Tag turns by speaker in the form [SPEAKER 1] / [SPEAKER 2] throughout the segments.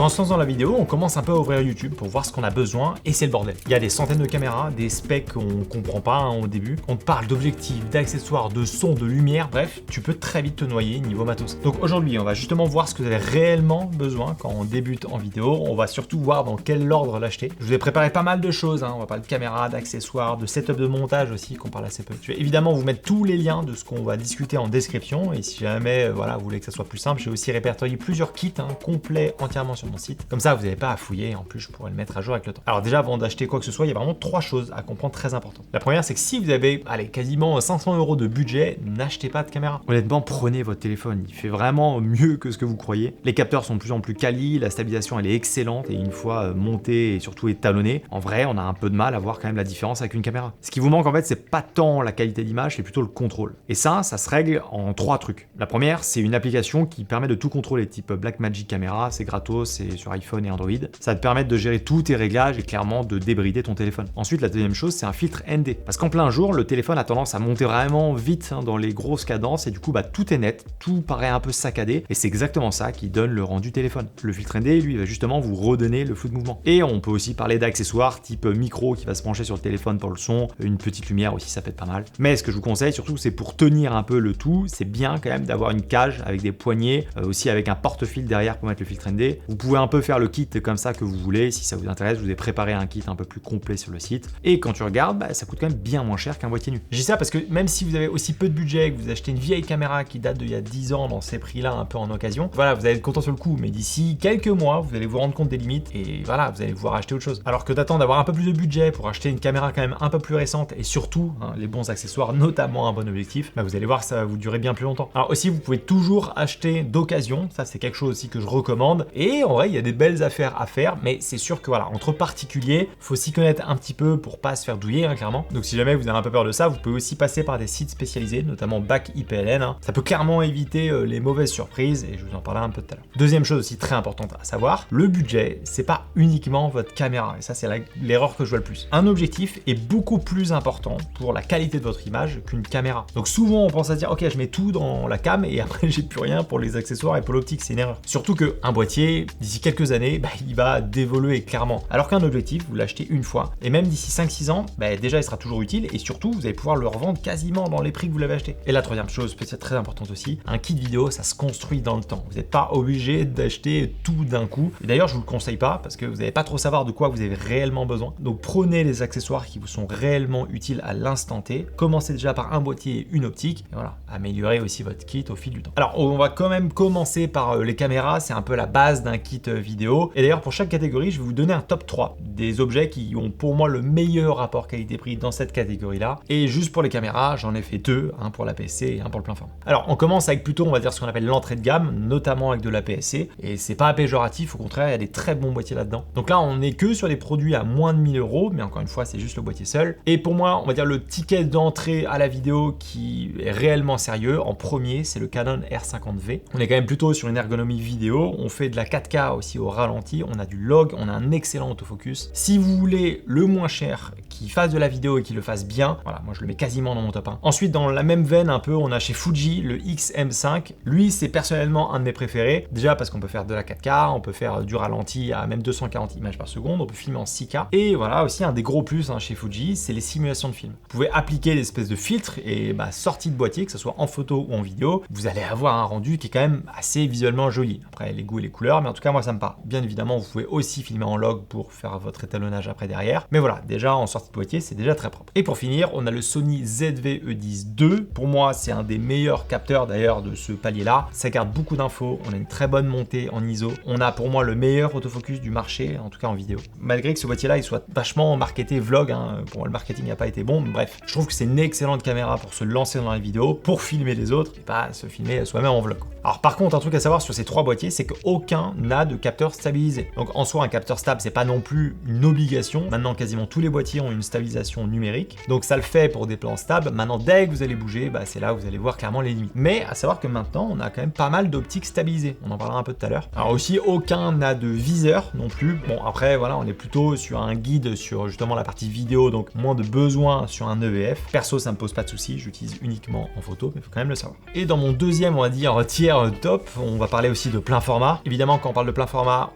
[SPEAKER 1] Quand on se lance dans la vidéo, on commence un peu à ouvrir YouTube pour voir ce qu'on a besoin et c'est le bordel. Il y a des centaines de caméras, des specs qu'on comprend pas au début. On te parle d'objectifs, d'accessoires, de son, de lumière, bref, tu peux très vite te noyer niveau matos. Donc aujourd'hui, on va justement voir ce que vous avez réellement besoin quand on débute en vidéo. On va surtout voir dans quel ordre l'acheter. Je vous ai préparé pas mal de choses, on va parler de caméras, d'accessoires, de setup de montage aussi qu'on parle assez peu. Je vais évidemment vous mettre tous les liens de ce qu'on va discuter en description et si jamais voilà, vous voulez que ça soit plus simple, j'ai aussi répertorié plusieurs kits complets entièrement sur mon site. Comme ça, vous n'avez pas à fouiller, en plus je pourrais le mettre à jour avec le temps. Alors déjà, avant d'acheter quoi que ce soit, il y a vraiment 3 choses à comprendre très importantes. La première, c'est que si vous avez, quasiment 500 € de budget, n'achetez pas de caméra. Honnêtement, prenez votre téléphone, il fait vraiment mieux que ce que vous croyez. Les capteurs sont de plus en plus quali, la stabilisation elle est excellente et une fois montée et surtout étalonnée, en vrai, on a un peu de mal à voir quand même la différence avec une caméra. Ce qui vous manque en fait, c'est pas tant la qualité d'image, c'est plutôt le contrôle. Et ça se règle en 3 trucs. La première, c'est une application qui permet de tout contrôler, type Blackmagic Camera, c'est gratos, c'est sur iPhone et Android. Ça va te permettre de gérer tous tes réglages et clairement de débrider ton téléphone. Ensuite, la deuxième chose, c'est un filtre ND. Parce qu'en plein jour, le téléphone a tendance à monter vraiment vite dans les grosses cadences et du coup, tout est net, tout paraît un peu saccadé et c'est exactement ça qui donne le rendu téléphone. Le filtre ND, lui, va justement vous redonner le flou de mouvement. Et on peut aussi parler d'accessoires type micro qui va se pencher sur le téléphone pour le son, une petite lumière aussi, ça peut être pas mal. Mais ce que je vous conseille surtout, c'est pour tenir un peu le tout, c'est bien quand même d'avoir une cage avec des poignées, aussi avec un porte-fil derrière pour mettre le filtre ND. Vous pouvez un peu faire le kit comme ça que vous voulez, si ça vous intéresse, je vous ai préparé un kit un peu plus complet sur le site. Et quand tu regardes, ça coûte quand même bien moins cher qu'un boîtier nu. Je dis ça parce que même si vous avez aussi peu de budget, que vous achetez une vieille caméra qui date d'il y a 10 ans dans ces prix-là un peu en occasion, voilà, vous allez être content sur le coup, mais d'ici quelques mois, vous allez vous rendre compte des limites et voilà, vous allez pouvoir acheter autre chose. Alors que d'attendre d'avoir un peu plus de budget pour acheter une caméra quand même un peu plus récente et surtout les bons accessoires, notamment un bon objectif, vous allez voir que ça va vous durer bien plus longtemps. Alors aussi, vous pouvez toujours acheter d'occasion, ça c'est quelque chose aussi que je recommande et en vrai, il y a des belles affaires à faire, mais c'est sûr que voilà, entre particuliers, faut s'y connaître un petit peu pour pas se faire douiller, clairement. Donc si jamais vous avez un peu peur de ça, vous pouvez aussi passer par des sites spécialisés, notamment Back IPLN. Ça peut clairement éviter les mauvaises surprises et je vous en parlerai un peu tout à l'heure. Deuxième chose aussi très importante à savoir, le budget, c'est pas uniquement votre caméra et ça c'est l'erreur que je vois le plus. Un objectif est beaucoup plus important pour la qualité de votre image qu'une caméra. Donc souvent on pense à dire ok, je mets tout dans la cam et après j'ai plus rien pour les accessoires et pour l'optique, c'est une erreur. Surtout qu'un boîtier, d'ici quelques années, il va d'évoluer clairement. Alors qu'un objectif, vous l'achetez une fois et même d'ici 5-6 ans, déjà il sera toujours utile et surtout vous allez pouvoir le revendre quasiment dans les prix que vous l'avez acheté. Et la troisième chose, peut-être très importante aussi, un kit vidéo, ça se construit dans le temps. Vous n'êtes pas obligé d'acheter tout d'un coup. Et d'ailleurs, je vous le conseille pas parce que vous n'allez pas trop savoir de quoi vous avez réellement besoin. Donc prenez les accessoires qui vous sont réellement utiles à l'instant T. Commencez déjà par un boîtier et une optique et voilà, améliorez aussi votre kit au fil du temps. Alors on va quand même commencer par les caméras, c'est un peu la base d'un kit vidéo. Et d'ailleurs, pour chaque catégorie, je vais vous donner un top 3 des objets qui ont pour moi le meilleur rapport qualité-prix dans cette catégorie-là. Et juste pour les caméras, j'en ai fait 2, un pour l'APS-C et un pour le plein format. Alors, on commence avec plutôt, on va dire, ce qu'on appelle l'entrée de gamme, notamment avec de l'APS-C. Et c'est pas péjoratif, au contraire, il y a des très bons boîtiers là-dedans. Donc là, on n'est que sur des produits à moins de 1000 €, mais encore une fois, c'est juste le boîtier seul. Et pour moi, on va dire le ticket d'entrée à la vidéo qui est réellement sérieux, en premier, c'est le Canon R50V. On est quand même plutôt sur une ergonomie vidéo, on fait de la 4K aussi au ralenti, on a du log, on a un excellent autofocus. Si vous voulez le moins cher, qui fasse de la vidéo et qui le fasse bien, voilà, moi je le mets quasiment dans mon top 1. Ensuite, dans la même veine un peu, on a chez Fuji le XM5. Lui, c'est personnellement un de mes préférés. Déjà parce qu'on peut faire de la 4K, on peut faire du ralenti à même 240 images par seconde, on peut filmer en 6K. Et voilà, aussi un des gros plus chez Fuji, c'est les simulations de film. Vous pouvez appliquer l'espèce de filtre et sortie de boîtier, que ce soit en photo ou en vidéo, vous allez avoir un rendu qui est quand même assez visuellement joli. Après, les goûts et les couleurs, mais en tout cas, moi ça me parle. Bien évidemment, vous pouvez aussi filmer en log pour faire votre étalonnage après derrière. Mais voilà, déjà en sortie de boîtier, c'est déjà très propre. Et pour finir, on a le Sony ZV-E10 II. Pour moi, c'est un des meilleurs capteurs d'ailleurs de ce palier-là. Ça garde beaucoup d'infos, on a une très bonne montée en ISO. On a pour moi le meilleur autofocus du marché, en tout cas en vidéo. Malgré que ce boîtier-là, il soit vachement marketé vlog, pour moi le marketing n'a pas été bon, mais bref, je trouve que c'est une excellente caméra pour se lancer dans la vidéo, pour filmer les autres, et pas se filmer soi-même en vlog. Alors par contre, un truc à savoir sur ces 3 boîtiers, c'est qu'aucun n'a de capteur stabilisé. Donc en soi, un capteur stable, c'est pas non plus une obligation. Maintenant, quasiment tous les boîtiers ont une stabilisation numérique. Donc ça le fait pour des plans stables. Maintenant, dès que vous allez bouger, c'est là où vous allez voir clairement les limites. Mais à savoir que maintenant, on a quand même pas mal d'optiques stabilisées. On en parlera un peu tout à l'heure. Alors aussi, aucun n'a de viseur non plus. Bon, après, voilà, on est plutôt sur un guide sur justement la partie vidéo, donc moins de besoin sur un EVF. Perso, ça me pose pas de soucis, j'utilise uniquement en photo, mais il faut quand même le savoir. Et dans mon deuxième, on va dire, tiers top, on va parler aussi de plein format. Évidemment, quand on parle de le plein format,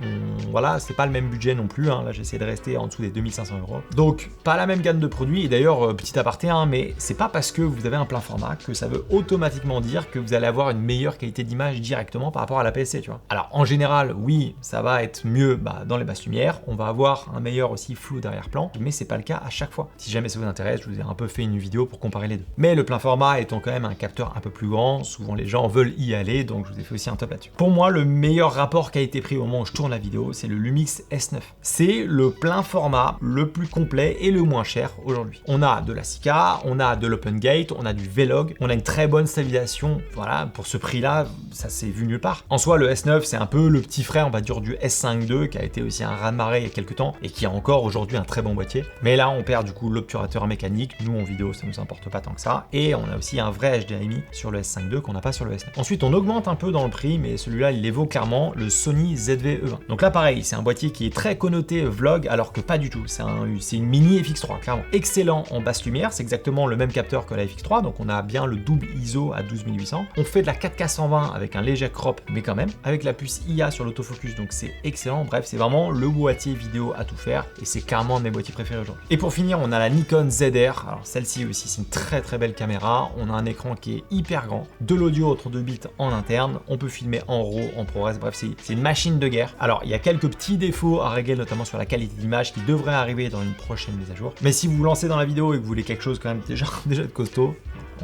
[SPEAKER 1] voilà, c'est pas le même budget non plus, hein. Là j'essaie de rester en dessous des 2500 €. Donc pas la même gamme de produits, et d'ailleurs, petit aparté, hein, mais c'est pas parce que vous avez un plein format que ça veut automatiquement dire que vous allez avoir une meilleure qualité d'image directement par rapport à la PSC, tu vois. Alors en général, oui, ça va être mieux dans les basses lumières, on va avoir un meilleur aussi flou d'arrière-plan, mais c'est pas le cas à chaque fois. Si jamais ça vous intéresse, je vous ai un peu fait une vidéo pour comparer les deux. Mais le plein format étant quand même un capteur un peu plus grand, souvent les gens veulent y aller, donc je vous ai fait aussi un top là-dessus. Pour moi, le meilleur rapport qui a été pris au moment où je tourne la vidéo, c'est le Lumix S9. C'est le plein format le plus complet et le moins cher aujourd'hui. On a de la 6K, on a de l'Open Gate, on a du V-Log, on a une très bonne stabilisation. Voilà, pour ce prix-là, ça s'est vu nulle part. En soi, le S9, c'est un peu le petit frère, on va dire, du S5 II, qui a été aussi un raz-de-marée il y a quelques temps, et qui a encore aujourd'hui un très bon boîtier. Mais là, on perd du coup l'obturateur mécanique. Nous, en vidéo, ça nous importe pas tant que ça. Et on a aussi un vrai HDMI sur le S5 II qu'on n'a pas sur le S9. Ensuite, on augmente un peu dans le prix, mais celui-là, il évoque clairement le Sony ZV-E1. Donc là, pareil, c'est un boîtier qui est très connoté vlog, alors que pas du tout. C'est une mini FX3, clairement. Excellent en basse lumière, c'est exactement le même capteur que la FX3, donc on a bien le double ISO à 12800. On fait de la 4K 120 avec un léger crop, mais quand même, avec la puce IA sur l'autofocus, donc c'est excellent. Bref, c'est vraiment le boîtier vidéo à tout faire, et c'est carrément un de mes boîtiers préférés aujourd'hui. Et pour finir, on a la Nikon ZR. Alors celle-ci aussi, c'est une très très belle caméra. On a un écran qui est hyper grand, de l'audio 32 bits en interne, on peut filmer en RAW, en ProRes, bref, c'est une machine de guerre. Alors, il y a quelques petits défauts à régler, notamment sur la qualité d'image, qui devraient arriver dans une prochaine mise à jour. Mais si vous vous lancez dans la vidéo et que vous voulez quelque chose quand même déjà de costaud,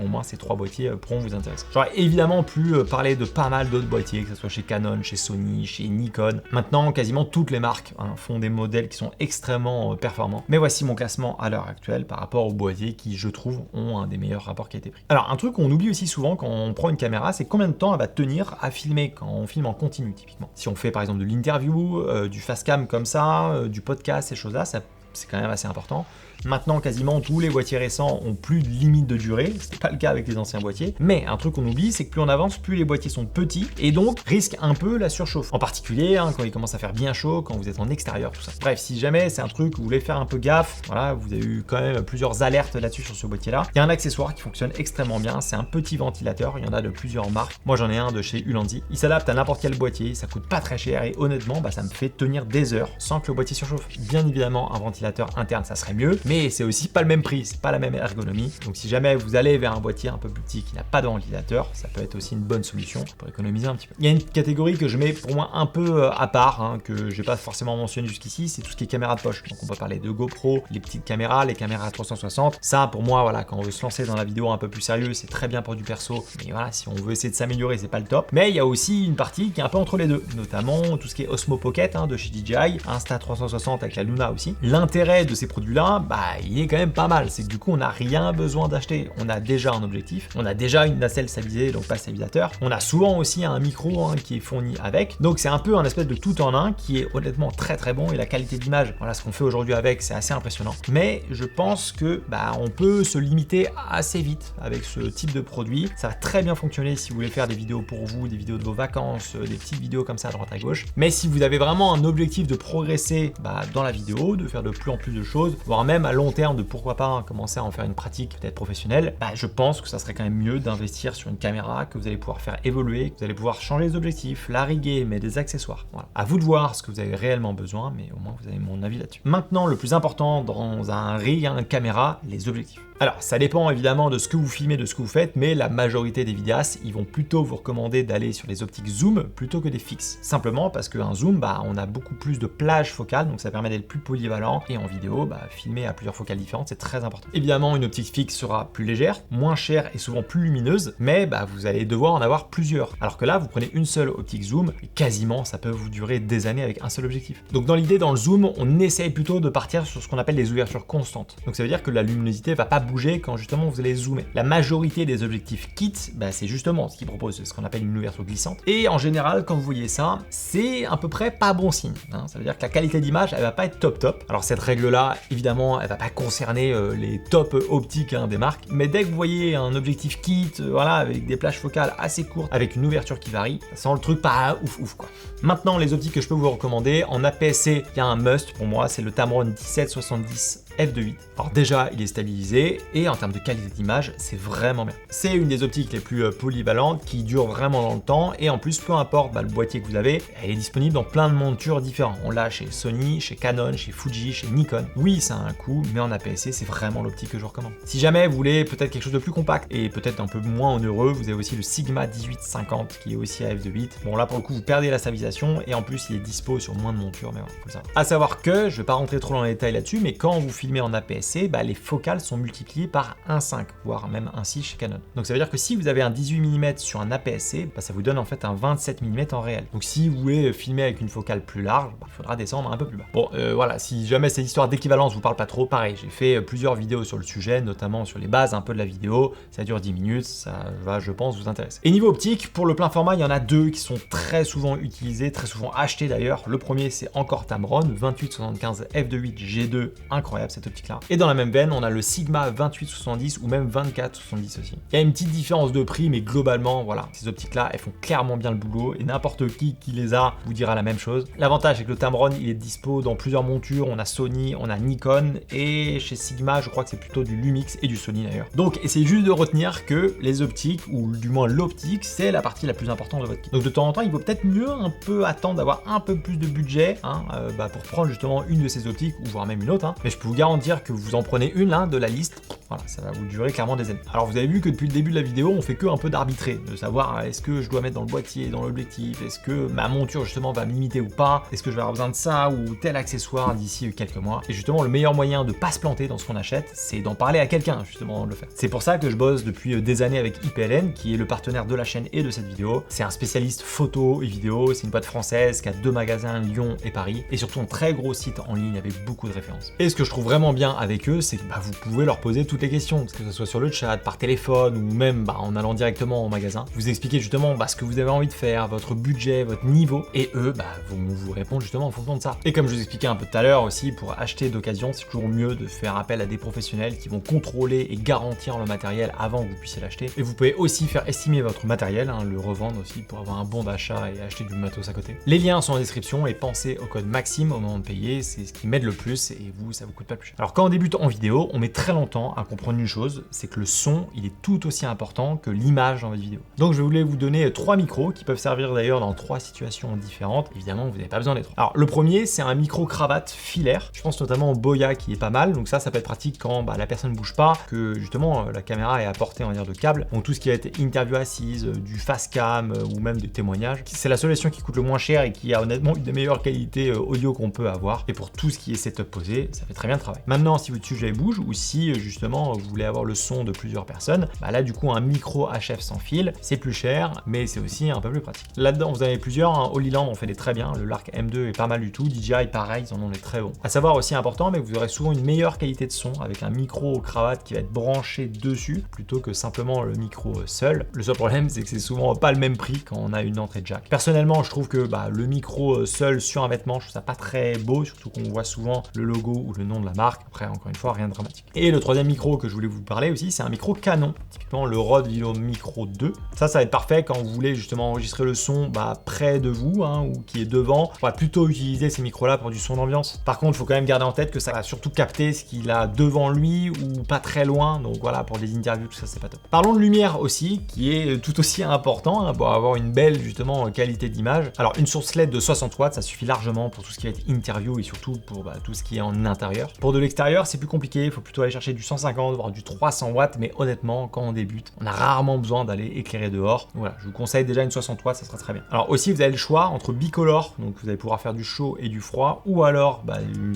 [SPEAKER 1] au moins ces trois boîtiers pourront vous intéresser. J'aurais évidemment pu parler de pas mal d'autres boîtiers, que ce soit chez Canon, chez Sony, chez Nikon. Maintenant, quasiment toutes les marques font des modèles qui sont extrêmement performants. Mais voici mon classement à l'heure actuelle par rapport aux boîtiers qui, je trouve, ont un des meilleurs rapports qualité-prix. Alors, un truc qu'on oublie aussi souvent quand on prend une caméra, c'est combien de temps elle va tenir à filmer quand on filme en continu, typiquement. Si on fait par exemple de l'interview, du fast cam comme ça, du podcast, ces choses-là, c'est quand même assez important. Maintenant, quasiment tous les boîtiers récents ont plus de limite de durée, c'est pas le cas avec les anciens boîtiers, mais un truc qu'on oublie, c'est que plus on avance, plus les boîtiers sont petits et donc risquent un peu la surchauffe. En particulier, quand il commence à faire bien chaud, quand vous êtes en extérieur, tout ça. Bref, si jamais c'est un truc que vous voulez faire un peu gaffe, voilà, vous avez eu quand même plusieurs alertes là-dessus sur ce boîtier-là. Il y a un accessoire qui fonctionne extrêmement bien, c'est un petit ventilateur, il y en a de plusieurs marques. Moi j'en ai un de chez Ulanzi. Il s'adapte à n'importe quel boîtier, ça coûte pas très cher et honnêtement, ça me fait tenir des heures sans que le boîtier surchauffe. Bien évidemment, un ventilateur interne, ça serait mieux, mais c'est aussi pas le même prix, c'est pas la même ergonomie. Donc si jamais vous allez vers un boîtier un peu plus petit qui n'a pas de ventilateur, ça peut être aussi une bonne solution pour économiser un petit peu. Il y a une catégorie que je mets pour moi un peu à part, que j'ai pas forcément mentionné jusqu'ici, c'est tout ce qui est caméra de poche. Donc on peut parler de GoPro, les petites caméras, les caméras 360. Ça pour moi, voilà, quand on veut se lancer dans la vidéo un peu plus sérieux, c'est très bien pour du perso. Mais voilà, si on veut essayer de s'améliorer, c'est pas le top. Mais il y a aussi une partie qui est un peu entre les deux, notamment tout ce qui est Osmo Pocket de chez DJI, Insta360 avec la Luna aussi. L'intérêt de ces produits-là, il est quand même pas mal, c'est que du coup on n'a rien besoin d'acheter, on a déjà un objectif, on a déjà une nacelle stabilisée, donc pas stabilisateur, on a souvent aussi un micro qui est fourni avec, donc c'est un peu un espèce de tout en un qui est honnêtement très très bon et la qualité d'image, voilà ce qu'on fait aujourd'hui avec, c'est assez impressionnant, mais je pense que on peut se limiter assez vite avec ce type de produit, ça va très bien fonctionner si vous voulez faire des vidéos pour vous, des vidéos de vos vacances, des petites vidéos comme ça à droite à gauche, mais si vous avez vraiment un objectif de progresser dans la vidéo, de faire de plus en plus de choses, voire même à long terme de pourquoi pas commencer à en faire une pratique peut-être professionnelle, je pense que ça serait quand même mieux d'investir sur une caméra que vous allez pouvoir faire évoluer, que vous allez pouvoir changer les objectifs, la riguer, mais des accessoires. Voilà. À vous de voir ce que vous avez réellement besoin, mais au moins vous avez mon avis là-dessus. Maintenant, le plus important dans un rig, une caméra, les objectifs. Alors, ça dépend évidemment de ce que vous filmez, de ce que vous faites, mais la majorité des vidéastes, ils vont plutôt vous recommander d'aller sur les optiques zoom plutôt que des fixes. Simplement parce qu'un zoom, on a beaucoup plus de plage focale, donc ça permet d'être plus polyvalent, et en vidéo, filmer à plusieurs focales différentes, c'est très important. Évidemment, une optique fixe sera plus légère, moins chère et souvent plus lumineuse, mais vous allez devoir en avoir plusieurs. Alors que là, vous prenez une seule optique zoom, et quasiment, ça peut vous durer des années avec un seul objectif. Donc dans l'idée, dans le zoom, on essaye plutôt de partir sur ce qu'on appelle les ouvertures constantes. Donc ça veut dire que la luminosité va pas bouger quand justement vous allez zoomer. La majorité des objectifs kit, c'est justement ce qu'ils proposent, c'est ce qu'on appelle une ouverture glissante. Et en général, quand vous voyez ça, c'est à peu près pas bon signe. Ça veut dire que la qualité d'image, elle va pas être top. Alors cette règle-là, évidemment, elle va pas concerner les top optiques des marques, mais dès que vous voyez un objectif kit, voilà, avec des plages focales assez courtes, avec une ouverture qui varie, ça sent le truc pas ouf quoi. Maintenant, les optiques que je peux vous recommander, en APS-C, il y a un must pour moi, c'est le Tamron 1770 f2.8. Alors déjà, il est stabilisé et en termes de qualité d'image, c'est vraiment bien. C'est une des optiques les plus polyvalentes qui dure vraiment dans le temps et en plus, peu importe le boîtier que vous avez, elle est disponible dans plein de montures différentes. On l'a chez Sony, chez Canon, chez Fuji, chez Nikon. Oui, ça a un coût, mais en APS-C, c'est vraiment l'optique que je recommande. Si jamais vous voulez peut-être quelque chose de plus compact et peut-être un peu moins onéreux, vous avez aussi le Sigma 1850 qui est aussi à f2.8. Bon là pour le coup, vous perdez la stabilisation et en plus il est dispo sur moins de montures, mais voilà, comme ça. À savoir que, je vais pas rentrer trop dans les détails là-dessus, mais quand vous filmez en APS-C, les focales sont multipliées par 1.5, voire même 1.6 chez Canon. Donc ça veut dire que si vous avez un 18 mm sur un APS-C, ça vous donne en fait un 27 mm en réel. Donc si vous voulez filmer avec une focale plus large, il faudra descendre un peu plus bas. Bon, voilà, si jamais cette histoire d'équivalence vous parle pas trop, pareil, j'ai fait plusieurs vidéos sur le sujet, notamment sur les bases un peu de la vidéo, ça dure 10 minutes, ça va, je pense, vous intéresser. Et niveau optique, pour le plein format, il y en a deux qui sont très souvent utilisés, très souvent achetés d'ailleurs. Le premier, c'est encore Tamron, 28-75 f2.8 G2, incroyable cette optique-là. Et dans la même veine, on a le Sigma 28-70 ou même 24-70 aussi. Il y a une petite différence de prix, mais globalement, voilà, ces optiques-là, elles font clairement bien le boulot et n'importe qui les a vous dira la même chose. L'avantage, c'est que le Tamron, il est dispo dans plusieurs montures. On a Sony, on a Nikon et chez Sigma, je crois que c'est plutôt du Lumix et du Sony d'ailleurs. Donc, essayez juste de retenir que les optiques, ou du moins l'optique, c'est la partie la plus importante de votre kit. Donc, de temps en temps, il vaut peut-être mieux un peu attendre d'avoir un peu plus de budget pour prendre justement une de ces optiques ou voire même une autre. Mais je peux vous garantir que vous en prenez une là de la liste. Voilà, ça va vous durer clairement des années. Alors, vous avez vu que depuis le début de la vidéo, on fait que un peu d'arbitrer, de savoir est-ce que je dois mettre dans le boîtier, dans l'objectif, est-ce que ma monture justement va me limiter ou pas, est-ce que je vais avoir besoin de ça ou tel accessoire d'ici quelques mois. Et justement, le meilleur moyen de pas se planter dans ce qu'on achète, c'est d'en parler à quelqu'un justement avant de le faire. C'est pour ça que je bosse depuis des années avec IPLN, qui est le partenaire de la chaîne et de cette vidéo. C'est un spécialiste photo et vidéo, c'est une boîte française qui a 2 magasins, Lyon et Paris, et surtout un très gros site en ligne avec beaucoup de références. Et ce que je trouve vraiment bien avec eux, c'est que vous pouvez leur poser toutes les questions, que ce soit sur le chat, par téléphone ou même en allant directement au magasin. Vous expliquez justement ce que vous avez envie de faire, votre budget, votre niveau, et eux vont vous répondre justement en fonction de ça. Et comme je vous expliquais un peu tout à l'heure aussi, pour acheter d'occasion, c'est toujours mieux de faire appel à des professionnels qui vont contrôler et garantir le matériel avant que vous puissiez l'acheter. Et vous pouvez aussi faire estimer votre matériel, le revendre aussi pour avoir un bon d'achat et acheter du matos à côté. Les liens sont en description et pensez au code Maxime au moment de payer, c'est ce qui m'aide le plus et vous, ça vous coûte pas plus cher. Alors quand on débute en vidéo, on met très longtemps à comprendre une chose, c'est que le son, il est tout aussi important que l'image dans votre vidéo. Donc je voulais vous donner 3 micros qui peuvent servir d'ailleurs dans 3 situations différentes. Évidemment, vous n'avez pas besoin des 3. Alors le premier, c'est un micro cravate filaire. Je pense notamment au Boya qui est pas mal. Donc ça peut être pratique quand la personne ne bouge pas, que justement la caméra est à portée, on va dire, de câble. Donc tout ce qui va être interview assise, du face cam ou même des témoignages. C'est la solution qui coûte le moins cher et qui a honnêtement une des meilleures qualités audio qu'on peut avoir. Et pour tout ce qui est setup posé, ça fait très bien le travail. Maintenant, si votre sujet bouge ou si justement vous voulez avoir le son de plusieurs personnes, là du coup un micro HF sans fil, c'est plus cher, mais c'est aussi un peu plus pratique. Là-dedans, vous avez plusieurs. Holyland en fait des très bien. Le Lark M2 est pas mal du tout. DJI pareil, ils en ont des très bons. À savoir aussi important, mais vous aurez souvent une meilleure qualité de son avec un micro cravate qui va être branché dessus plutôt que simplement le micro seul. Le seul problème, c'est que c'est souvent pas le même prix quand on a une entrée jack. Personnellement, je trouve que le micro seul sur un vêtement, je trouve ça pas très beau, surtout qu'on voit souvent le logo ou le nom de la marque. Après, encore une fois, rien de dramatique. Et le troisième micro que je voulais vous parler aussi, c'est un micro Canon, typiquement le Rode Velo Micro 2. Ça va être parfait quand vous voulez justement enregistrer le son près de vous ou qui est devant. On va plutôt utiliser ces micros-là pour du son d'ambiance. Par contre, il faut quand même garder en tête que ça va surtout capter ce qu'il a devant lui ou pas très loin. Donc voilà, pour des interviews, tout ça, c'est pas top. Parlons de lumière aussi, qui est tout aussi important pour avoir une belle justement qualité d'image. Alors une source LED de 60 watts, ça suffit largement pour tout ce qui va être interview et surtout pour tout ce qui est en intérieur. Pour de l'extérieur, c'est plus compliqué. Il faut plutôt aller chercher du 150 voire du 300 watts. Mais honnêtement, quand on débute, on a rarement besoin d'aller éclairer dehors. Donc voilà, je vous conseille déjà une 60 watts, ça sera très bien. Alors aussi, vous avez le choix entre bicolore, donc vous allez pouvoir faire du chaud et du froid, ou alors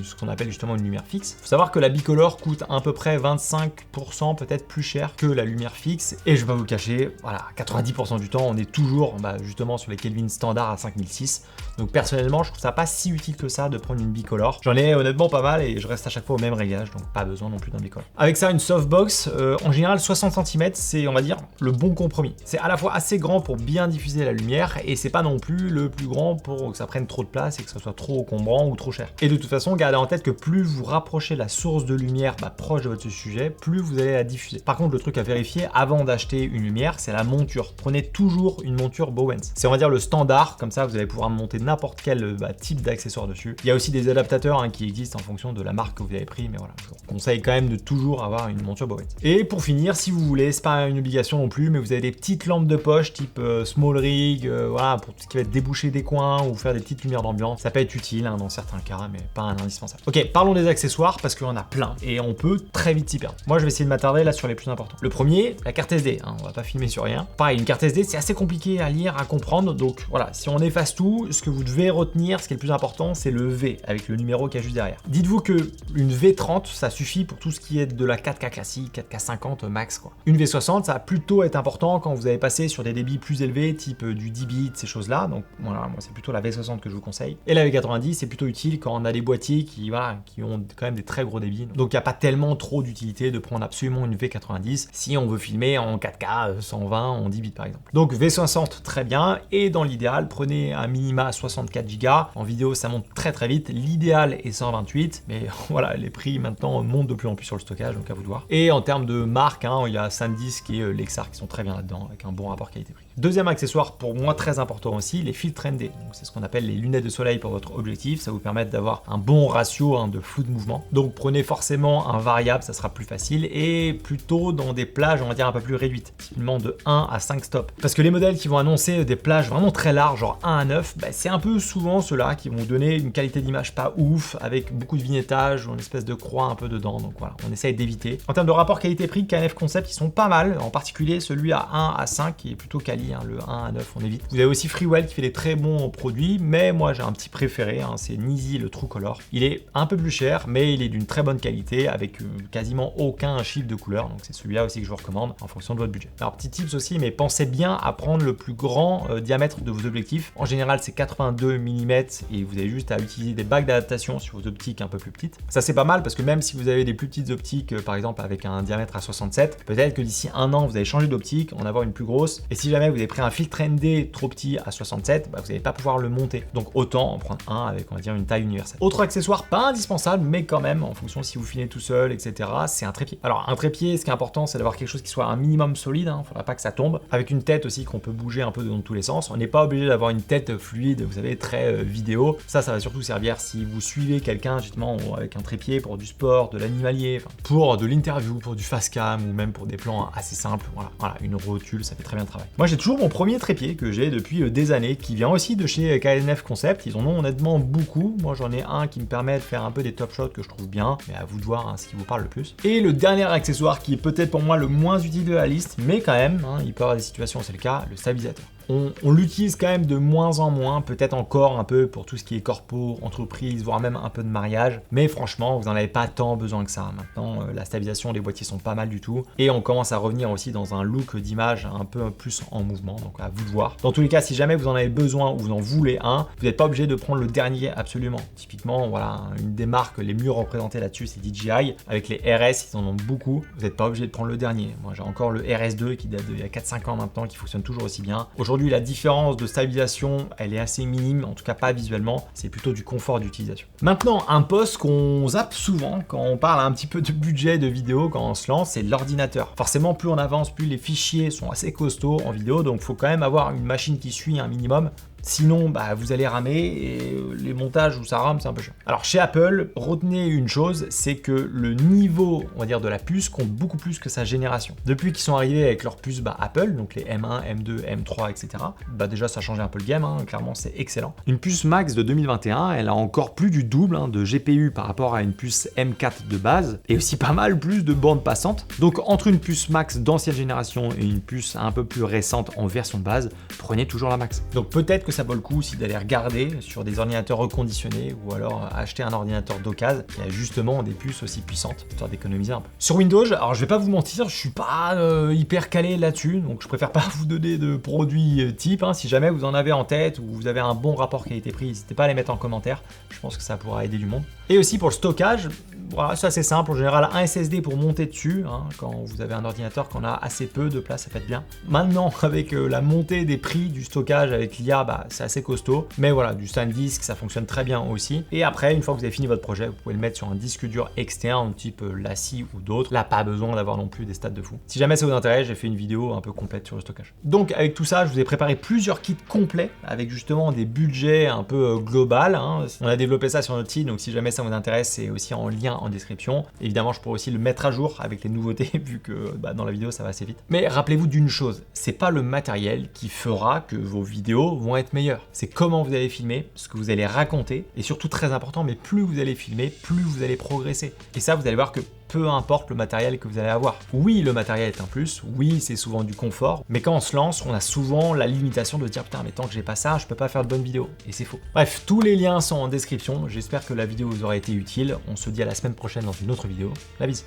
[SPEAKER 1] ce qu'on appelle justement une lumière fixe. Il faut savoir que la bicolore coûte à peu près 25% peut-être plus cher que la lumière fixe. Et je vais pas vous le cacher, voilà, 90% du temps, on est toujours justement sur les Kelvin standards à 5006. Donc personnellement, je trouve ça pas si utile que ça de prendre une bicolore. J'en ai honnêtement pas mal et je reste à chaque fois au même réglage, donc pas besoin non plus d'un bicolore. Avec ça, une softbox, en général 60 cm, c'est on va dire le bon compromis. C'est à la fois assez grand pour bien diffuser la lumière et c'est pas non plus le plus grand pour que ça prenne trop de place et que ça soit trop encombrant ou trop cher. Et de toute façon, gardez en tête que plus vous rapprochez la source de lumière proche de votre sujet, plus vous allez la diffuser. Par contre, le truc à vérifier avant d'acheter une lumière, c'est la monture. Prenez toujours une monture Bowens. C'est on va dire le standard, comme ça vous allez pouvoir monter n'importe quel type d'accessoire dessus. Il y a aussi des adaptateurs qui existent en fonction de la marque que vous avez pris, mais voilà, je vous conseille quand même de toujours avoir une monture Bowet. Et pour finir, si vous voulez, c'est pas une obligation non plus, mais vous avez des petites lampes de poche type small rig, voilà, pour tout ce qui va être déboucher des coins ou faire des petites lumières d'ambiance, ça peut être utile dans certains cas, mais pas un indispensable. Ok, parlons des accessoires parce qu'il y en a plein et on peut très vite s'y perdre. Moi, je vais essayer de m'attarder là sur les plus importants. Le premier, la carte SD, on va pas filmer sur rien. Pareil, une carte SD, c'est assez compliqué à lire, à comprendre, donc voilà, si on efface tout, ce que vous devez retenir, ce qui est le plus important, c'est le V avec le numéro qu'il y a juste derrière. Dites-vous que une V30, ça suffit pour tout ce qui est de la 4K classique, 4K 50 max quoi. Une V60, ça va plutôt être important quand vous avez passé sur des débits plus élevés, type du 10 bits, ces choses-là. Donc voilà, moi c'est plutôt la V60 que je vous conseille. Et la V90, c'est plutôt utile quand on a des boîtiers qui ont quand même des très gros débits. Donc il n'y a pas tellement trop d'utilité de prendre absolument une V90 si on veut filmer en 4K 120 en 10 bits par exemple. Donc V60 très bien, et dans l'idéal, prenez un minima 64 Go. En vidéo, ça monte très très vite. L'idéal est 128, mais voilà, les prix maintenant montent de plus en plus sur le stockage, donc à vous de voir. Et en termes de marque, il y a SanDisk et Lexar qui sont très bien là-dedans, avec un bon rapport qualité-prix. Deuxième accessoire pour moi très important aussi, les filtres ND. Donc c'est ce qu'on appelle les lunettes de soleil pour votre objectif. Ça vous permet d'avoir un bon ratio de flou de mouvement. Donc prenez forcément un variable, ça sera plus facile, et plutôt dans des plages, on va dire un peu plus réduites, typiquement de 1 à 5 stops. Parce que les modèles qui vont annoncer des plages vraiment très larges, genre 1 à 9, c'est un peu souvent ceux-là qui vont vous donner une qualité d'image pas ouf, avec beaucoup de vignettage ou une espèce de croix un peu dedans. Donc voilà, on essaye d'éviter. En termes de rapport qualité-prix, KNF Concept, ils sont pas mal, en particulier celui à 1 à 5 qui est plutôt quali. Le 1 à 9 on évite. Vous avez aussi Freewell qui fait des très bons produits, mais moi j'ai un petit préféré, c'est Nisi le True Color. Il est un peu plus cher, mais il est d'une très bonne qualité avec quasiment aucun chiffre de couleur, donc c'est celui-là aussi que je vous recommande en fonction de votre budget. Alors petit tips aussi, mais pensez bien à prendre le plus grand diamètre de vos objectifs. En général c'est 82 mm et vous avez juste à utiliser des bagues d'adaptation sur vos optiques un peu plus petites. Ça c'est pas mal parce que même si vous avez des plus petites optiques, par exemple avec un diamètre à 67, peut-être que d'ici un an vous allez changer d'optique, en avoir une plus grosse, et si jamais vous avez pris un filtre ND trop petit à 67, vous n'allez pas pouvoir le monter. Donc autant en prendre un avec, on va dire, une taille universelle. Autre accessoire pas indispensable, mais quand même, en fonction si vous filmez tout seul, etc., c'est un trépied. Alors un trépied, ce qui est important, c'est d'avoir quelque chose qui soit un minimum solide, il ne faudra pas que ça tombe, avec une tête aussi qu'on peut bouger un peu dans tous les sens. On n'est pas obligé d'avoir une tête fluide, vous savez, très vidéo. Ça va surtout servir si vous suivez quelqu'un justement avec un trépied pour du sport, de l'animalier, pour de l'interview, pour du fast cam ou même pour des plans assez simples. Voilà, une rotule, ça fait très bien le travail. Moi j'ai toujours mon premier trépied que j'ai depuis des années, qui vient aussi de chez KNF Concept. Ils en ont honnêtement beaucoup. Moi j'en ai un qui me permet de faire un peu des top shots que je trouve bien, mais à vous de voir ce qui vous parle le plus. Et le dernier accessoire qui est peut-être pour moi le moins utile de la liste, mais quand même, il peut y avoir des situations où c'est le cas, le stabilisateur. On l'utilise quand même de moins en moins, peut-être encore un peu pour tout ce qui est corpo, entreprise, voire même un peu de mariage, mais franchement, vous n'en avez pas tant besoin que ça. Maintenant, la stabilisation, les boîtiers sont pas mal du tout, et on commence à revenir aussi dans un look d'image un peu plus en mouvement, donc à vous de voir. Dans tous les cas, si jamais vous en avez besoin ou vous en voulez un, vous n'êtes pas obligé de prendre le dernier absolument. Typiquement, voilà, une des marques les mieux représentées là-dessus, c'est DJI. Avec les RS, ils en ont beaucoup, vous n'êtes pas obligé de prendre le dernier. Moi, j'ai encore le RS2 qui date d'il y a 4-5 ans maintenant, qui fonctionne toujours aussi bien. Aujourd'hui, la différence de stabilisation, elle est assez minime, en tout cas pas visuellement, c'est plutôt du confort d'utilisation. Maintenant, un poste qu'on zappe souvent quand on parle un petit peu de budget de vidéo, quand on se lance, c'est l'ordinateur. Forcément, plus on avance, plus les fichiers sont assez costauds en vidéo, donc il faut quand même avoir une machine qui suit un minimum. Sinon, vous allez ramer et les montages où ça rame, c'est un peu chiant. Alors chez Apple, retenez une chose, c'est que le niveau, on va dire, de la puce compte beaucoup plus que sa génération. Depuis qu'ils sont arrivés avec leur puce Apple, donc les M1, M2, M3, etc., déjà ça a changé un peu le game, clairement c'est excellent. Une puce Max de 2021, elle a encore plus du double de GPU par rapport à une puce M4 de base, et aussi pas mal plus de bandes passantes. Donc entre une puce Max d'ancienne génération et une puce un peu plus récente en version de base, prenez toujours la Max. Donc peut-être que ça vaut le coup aussi d'aller regarder sur des ordinateurs reconditionnés ou alors acheter un ordinateur d'occasion qui a justement des puces aussi puissantes, histoire d'économiser un peu. Sur Windows, alors je vais pas vous mentir, je suis pas hyper calé là-dessus, donc je préfère pas vous donner de produits type. Si jamais vous en avez en tête ou vous avez un bon rapport qualité-prix, n'hésitez pas à les mettre en commentaire, je pense que ça pourra aider du monde. Et aussi pour le stockage, voilà, c'est assez simple. En général, un SSD pour monter dessus, hein, quand vous avez un ordinateur qu'on a assez peu de place, ça fait bien. Maintenant, avec la montée des prix du stockage avec l'IA, c'est assez costaud. Mais voilà, du SanDisk, ça fonctionne très bien aussi. Et après, une fois que vous avez fini votre projet, vous pouvez le mettre sur un disque dur externe, type LaCie ou d'autres. Là, pas besoin d'avoir non plus des stats de fou. Si jamais ça vous intéresse, j'ai fait une vidéo un peu complète sur le stockage. Donc, avec tout ça, je vous ai préparé plusieurs kits complets avec justement des budgets un peu global. Hein. On a développé ça sur notre site, donc si jamais ça vous intéresse, c'est aussi en lien en description. Évidemment, je pourrais aussi le mettre à jour avec les nouveautés, vu que dans la vidéo, ça va assez vite. Mais rappelez-vous d'une chose, c'est pas le matériel qui fera que vos vidéos vont être meilleures. C'est comment vous allez filmer, ce que vous allez raconter, et surtout très important, mais plus vous allez filmer, plus vous allez progresser. Et ça, vous allez voir que peu importe le matériel que vous allez avoir. Oui, le matériel est un plus, oui, c'est souvent du confort, mais quand on se lance, on a souvent la limitation de se dire putain, mais tant que j'ai pas ça, je peux pas faire de bonnes vidéos. Et c'est faux. Bref, tous les liens sont en description. J'espère que la vidéo vous aura été utile. On se dit à la semaine prochaine dans une autre vidéo. La bise.